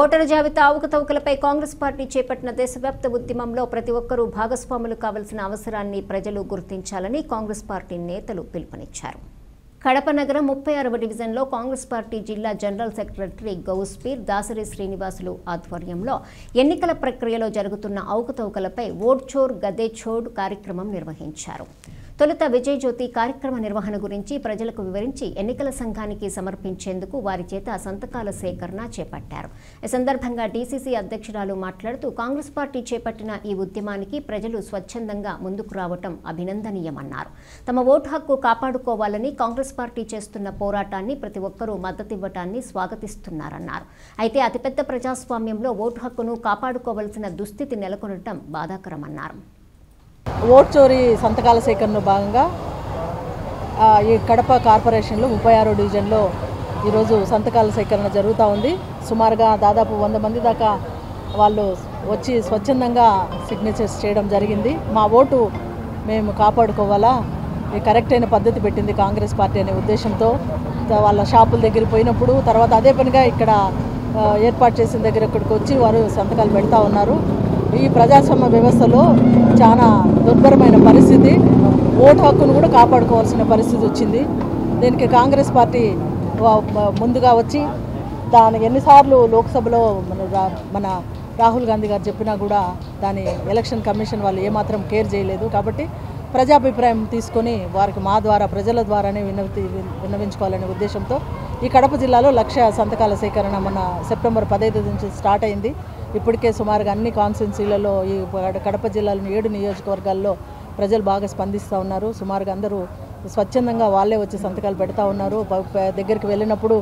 Voter జాబితా అవకతవకలపై Congress party చేపట్టిన దేశవ్యాప్త ఉద్యమంలో ప్రతి ఒక్కరూ భాగస్వాములు కావాల్సిన అవసరాన్ని ప్రజలు గుర్తించాలని కాంగ్రెస్ పార్టీ నేతలు పిలుపునిచ్చారు. కడప నగరం 36వ డివిజన్లో కాంగ్రెస్ పార్టీ జిల్లా జనరల్ సెక్రటరీ గౌస్పీర్ దాసరి శ్రీనివాసులు ఆధ్వర్యంలో ఎన్నికల ప్రక్రియలో జరుగుతున్న అవకతవకలపై ఓట్ చోర్ గదే చోడ్ కార్యక్రమం నిర్వహించారు. తొలుత విజయ్ జ్యోతి కార్యక్రమ నిర్వహణ గురించి ప్రజలకు వివరించి ఎన్నికల సంఘానికి సమర్పించేందుకు వారి చేత సంతకాల సేకరణ చేపట్టారు. ఈ సందర్భంగా డీసీసీ అధ్యక్షురాలు మాట్లాడుతూ కాంగ్రెస్ పార్టీ చేపట్టిన ఈ ఉద్యమానికి ప్రజలు స్వచ్ఛందంగా ముందుకు రావటం అభినందనీయమన్నారు. తమ ఓటు హక్కు కాపాడుకోవాలని కాంగ్రెస్ పార్టీ చేస్తున్న పోరాటాన్ని ప్రతి ఒక్కరూ మద్దతివ్వటాన్ని స్వాగతిస్తున్నారన్నారు. అయితే అతిపెద్ద ప్రజాస్వామ్యంలో ఓటు హక్కును కాపాడుకోవాల్సిన దుస్థితి నెలకొనటం బాధాకరమన్నారు. ఓట్ చోరీ సంతకాల సేకరణలో భాగంగా ఈ కడప కార్పొరేషన్లో 36వ డివిజన్లో ఈరోజు సంతకాల సేకరణ జరుగుతూ ఉంది. సుమారుగా దాదాపు 100 మంది దాకా వాళ్ళు వచ్చి స్వచ్ఛందంగా సిగ్నేచర్స్ చేయడం జరిగింది. మా ఓటు మేము కాపాడుకోవాలా, ఇది కరెక్ట్ అయిన పద్ధతి పెట్టింది కాంగ్రెస్ పార్టీ అనే ఉద్దేశంతో వాళ్ళ షాపుల దగ్గర పోయినప్పుడు తర్వాత అదే పనిగా ఇక్కడ ఏర్పాటు చేసిన దగ్గర ఇక్కడికి వచ్చి వారు సంతకాలు పెడతా ఉన్నారు. ఈ ప్రజాస్వామ్య వ్యవస్థలో చాలా దుర్భరమైన పరిస్థితి, ఓటు హక్కును కూడా కాపాడుకోవాల్సిన పరిస్థితి వచ్చింది. దీనికి కాంగ్రెస్ పార్టీ ముందుగా వచ్చి దాని ఎన్నిసార్లు లోక్సభలో మన రాహుల్ గాంధీ గారు చెప్పినా కూడా దాని ఎలక్షన్ కమిషన్ వాళ్ళు ఏమాత్రం కేర్ చేయలేదు. కాబట్టి ప్రజాభిప్రాయం తీసుకొని వారికి మా ద్వారా ప్రజల ద్వారానే విన్నవించుకోవాలనే ఉద్దేశంతో ఈ కడప జిల్లాలో 1,00,000 సంతకాల సేకరణ మన సెప్టెంబర్ 15 నుంచి స్టార్ట్ అయింది. ఇప్పటికే సుమారుగా అన్ని కాన్స్టిట్యున్సీలలో ఈ కడప జిల్లాలోని 7 నియోజకవర్గాల్లో ప్రజలు బాగా స్పందిస్తూ ఉన్నారు. సుమారుగా అందరూ స్వచ్ఛందంగా వాళ్ళే వచ్చి సంతకాలు పెడతా ఉన్నారు. దగ్గరికి వెళ్ళినప్పుడు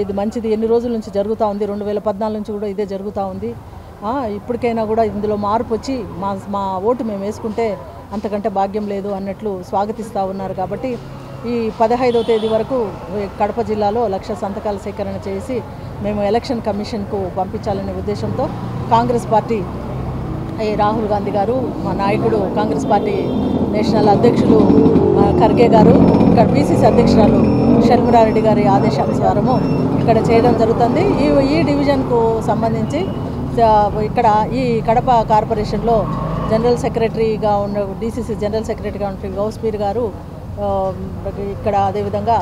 ఇది మంచిది, ఎన్ని రోజుల నుంచి జరుగుతూ ఉంది, 2014 నుంచి కూడా ఇదే జరుగుతూ ఉంది. ఇప్పటికైనా కూడా ఇందులో మార్పు వచ్చి మా ఓటు మేము వేసుకుంటే అంతకంటే భాగ్యం లేదు అన్నట్లు స్వాగతిస్తూ ఉన్నారు. కాబట్టి ఈ 15వ తేదీ వరకు కడప జిల్లాలో 1,00,000 సంతకాల సేకరణ చేసి మేము ఎలక్షన్ కమిషన్కు పంపించాలనే ఉద్దేశంతో కాంగ్రెస్ పార్టీ రాహుల్ గాంధీ గారు, మా నాయకుడు కాంగ్రెస్ పార్టీ నేషనల్ అధ్యక్షులు ఖర్గే గారు, ఇక్కడ పీసీసీ అధ్యక్షురాలు షర్మిలారెడ్డి గారి ఆదేశానుసారము ఇక్కడ చేయడం జరుగుతుంది. ఈ డివిజన్కు సంబంధించి ఇక్కడ ఈ కడప కార్పొరేషన్లో జనరల్ సెక్రటరీగా ఉన్న డీసీసీ జనరల్ సెక్రటరీగా ఉన్న గౌస్పీర్ గారు, ఇక్కడ అదేవిధంగా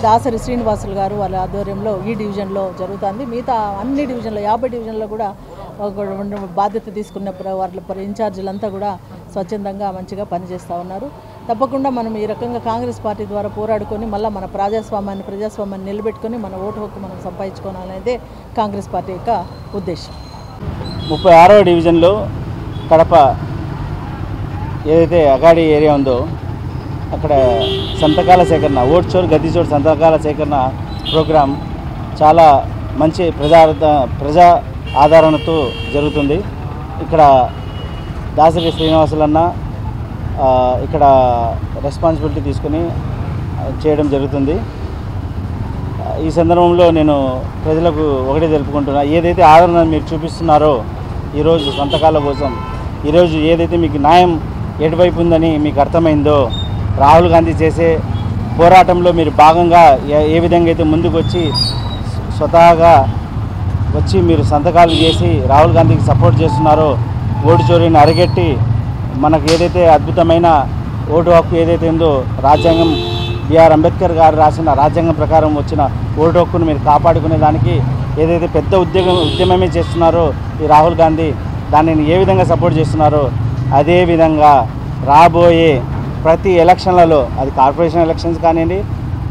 దాసరి శ్రీనివాసులు గారు వాళ్ళ ఆధ్వర్యంలో ఈ డివిజన్లో జరుగుతుంది. మిగతా అన్ని డివిజన్లో 50 డివిజన్లో కూడా బాధ్యత తీసుకున్న వాళ్ళ ఇన్ఛార్జీలంతా కూడా స్వచ్ఛందంగా మంచిగా పనిచేస్తూ ఉన్నారు. తప్పకుండా మనం ఈ రకంగా కాంగ్రెస్ పార్టీ ద్వారా పోరాడుకొని మళ్ళీ మన ప్రజాస్వామ్యాన్ని నిలబెట్టుకొని మన ఓటు హక్కు మనం సంపాదించుకోవాలనేదే కాంగ్రెస్ పార్టీ యొక్క ఉద్దేశం. 36వ డివిజన్లో కడప ఏదైతే అగాడి ఏరియా ఉందో అక్కడ సంతకాల సేకరణ ఓట్ చోర్ గది చోర్ సంతకాల సేకరణ ప్రోగ్రాం చాలా మంచి ప్రజా ఆదరణతో జరుగుతుంది. ఇక్కడ దాసరి శ్రీనివాసులన్న ఇక్కడ రెస్పాన్సిబిలిటీ తీసుకొని చేయడం జరుగుతుంది. ఈ సందర్భంలో నేను ప్రజలకు ఒకటే తెలుపుకుంటున్నా, ఏదైతే ఆదరణ మీరు చూపిస్తున్నారో ఈరోజు సంతకాల కోసం, ఈరోజు ఏదైతే మీకు న్యాయం ఎటువైపు ఉందని మీకు అర్థమైందో, రాహుల్ గాంధీ చేసే పోరాటంలో మీరు భాగంగా ఏ విధంగా అయితే ముందుకు వచ్చి స్వతహాగా వచ్చి మీరు సంతకాలు చేసి రాహుల్ గాంధీకి సపోర్ట్ చేస్తున్నారో, ఓటు చోరీని అరిగెట్టి మనకు ఏదైతే అద్భుతమైన ఓటు హక్కు ఏదైతే ఉందో రాజ్యాంగం బిఆర్ అంబేద్కర్ గారు రాసిన రాజ్యాంగం ప్రకారం వచ్చిన ఓటు హక్కును మీరు కాపాడుకునే దానికి ఏదైతే పెద్ద ఉద్యమమే చేస్తున్నారో ఈ రాహుల్ గాంధీ, దానిని ఏ విధంగా సపోర్ట్ చేస్తున్నారో అదేవిధంగా రాబోయే ప్రతి ఎలక్షన్లలో, అది కార్పొరేషన్ ఎలక్షన్స్ కానివ్వండి,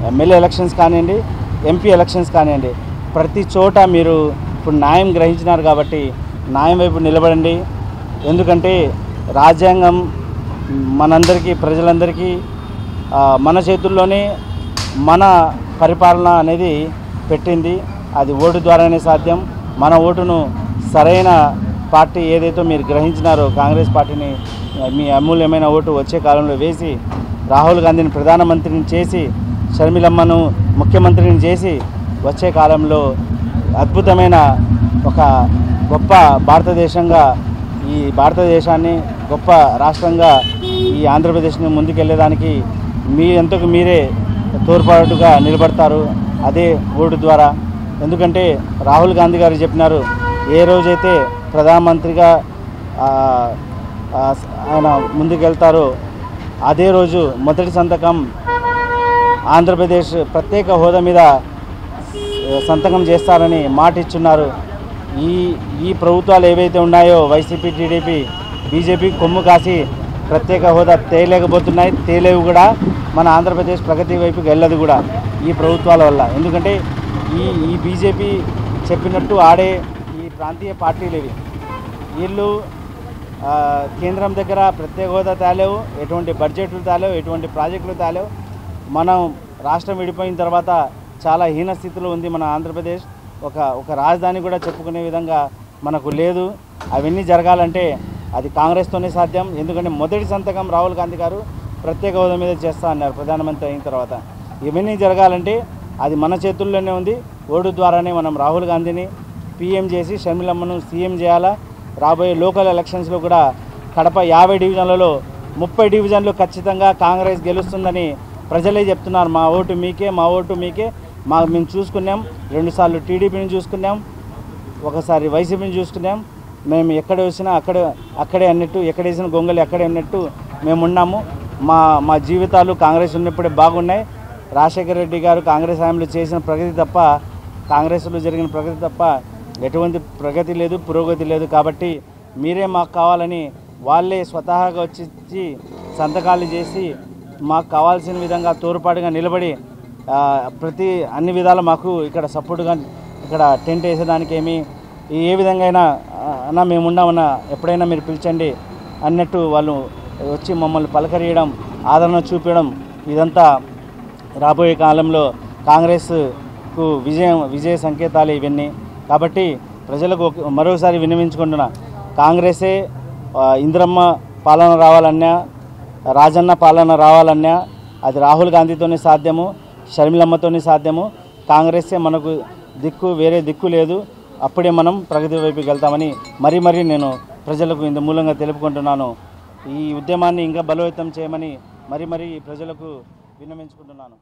ఎమ్మెల్యే ఎలక్షన్స్ కానివ్వండి, ఎంపీ ఎలక్షన్స్ కానివ్వండి, ప్రతి చోట మీరు ఇప్పుడు న్యాయం గ్రహించినారు కాబట్టి న్యాయం వైపు నిలబడండి. ఎందుకంటే రాజ్యాంగం మనందరికీ ప్రజలందరికీ మన చేతుల్లోనే మన పరిపాలన అనేది పెట్టింది. అది ఓటు ద్వారానే సాధ్యం. మన ఓటును సరైన పార్టీ ఏదైతే మీరు గ్రహించినారో కాంగ్రెస్ పార్టీని మీ అమూల్యమైన ఓటు వచ్చే కాలంలో వేసి రాహుల్ గాంధీని ప్రధానమంత్రిని చేసి షర్మిలమ్మను ముఖ్యమంత్రిని చేసి వచ్చే కాలంలో అద్భుతమైన ఒక గొప్ప భారతదేశంగా ఈ భారతదేశాన్ని గొప్ప రాష్ట్రంగా ఈ ఆంధ్రప్రదేశ్ని ముందుకెళ్ళేదానికి మీ అంతకు మీరే తోడ్పాటుగా నిలబడతారు. అదే ఓటు ద్వారా ఎందుకంటే రాహుల్ గాంధీ గారు చెప్పినారు, ఏ రోజైతే ప్రధానమంత్రిగా ఆయన ముందుకెళ్తారో అదే రోజు మొదటి సంతకం ఆంధ్రప్రదేశ్ ప్రత్యేక హోదా మీద సంతకం చేస్తారని మాట ఇచ్చున్నారు. ఈ ప్రభుత్వాలు ఏవైతే ఉన్నాయో వైసీపీ, టీడీపీ, బీజేపీ కొమ్ము కాసి ప్రత్యేక హోదా తేలేకపోతున్నాయి. తేలేవు కూడా. మన ఆంధ్రప్రదేశ్ ప్రగతి వైపుకి వెళ్ళదు కూడా ఈ ప్రభుత్వాల వల్ల. ఎందుకంటే ఈ బీజేపీ చెప్పినట్టు ఆడే ఈ ప్రాంతీయ పార్టీలు ఇవి. వీళ్ళు కేంద్రం దగ్గర ప్రత్యేక హోదా తేలేవు, ఎటువంటి బడ్జెట్లు తేలేవు, ఎటువంటి ప్రాజెక్టులు తేలేవు. మనం రాష్ట్రం విడిపోయిన తర్వాత చాలా హీన స్థితిలో ఉంది మన ఆంధ్రప్రదేశ్. ఒక రాజధాని కూడా చెప్పుకునే విధంగా మనకు లేదు. అవన్నీ జరగాలంటే అది కాంగ్రెస్తోనే సాధ్యం. ఎందుకంటే మొదటి సంతకం రాహుల్ గాంధీ గారు ప్రత్యేక హోదా మీద చేస్తా అన్నారు ప్రధానమంత్రి అయిన తర్వాత. ఇవన్నీ జరగాలంటే అది మన చేతుల్లోనే ఉంది. ఓటు ద్వారానే మనం రాహుల్ గాంధీని పీఎం చేసి షర్మిలమ్మను సీఎం చేయాలా. రాబోయే లోకల్ ఎలక్షన్స్లో కూడా కడప 50 డివిజన్లలో 30 డివిజన్లు ఖచ్చితంగా కాంగ్రెస్ గెలుస్తుందని ప్రజలే చెప్తున్నారు. మా ఓటు మీకే, మా ఓటు మీకే. మేము చూసుకున్నాం, 2 సార్లు టీడీపీని చూసుకున్నాం, ఒకసారి వైసీపీని చూసుకున్నాం. మేము ఎక్కడ వేసినా అక్కడే అన్నట్టు, ఎక్కడ వేసిన గొంగలి అక్కడే అన్నట్టు మేము ఉన్నాము. మా జీవితాలు కాంగ్రెస్ ఉన్నప్పుడే బాగున్నాయి. రాజశేఖర రెడ్డి గారు కాంగ్రెస్ హయాంలో చేసిన ప్రగతి తప్ప, కాంగ్రెస్లో జరిగిన ప్రగతి తప్ప ఎటువంటి ప్రగతి లేదు, పురోగతి లేదు. కాబట్టి మీరే మాకు కావాలని వాళ్ళే స్వతహాగా వచ్చి సంతకాలు చేసి మాకు కావాల్సిన విధంగా తోడ్పాటుగా నిలబడి అన్ని విధాలు మాకు ఇక్కడ సపోర్టుగా ఇక్కడ టెంట్ వేసేదానికి ఏ విధంగా అయినా మేము ఉన్నామన్నా ఎప్పుడైనా మీరు పిలిచండి అన్నట్టు వాళ్ళు వచ్చి మమ్మల్ని పలకరియడం, ఆదరణ చూపించడం, ఇదంతా రాబోయే కాలంలో కాంగ్రెస్కు విజయ సంకేతాలు ఇవన్నీ. కాబట్టి ప్రజలకు మరోసారి విన్నవించుకుంటున్నా, కాంగ్రెసే ఇందిరమ్మ పాలన రావాలన్నా, రాజన్న పాలన రావాలన్నా అది రాహుల్ గాంధీతోనే సాధ్యము, షర్మిలమ్మతోనే సాధ్యము. కాంగ్రెసే మనకు దిక్కు, వేరే దిక్కు లేదు. అప్పుడే మనం ప్రగతి వైపుకి వెళ్తామని మరీ నేను ప్రజలకు ఇందు మూలంగా తెలుపుకుంటున్నాను. ఈ ఉద్యమాన్ని ఇంకా బలోపేతం చేయమని మరీ ప్రజలకు విన్నవించుకుంటున్నాను.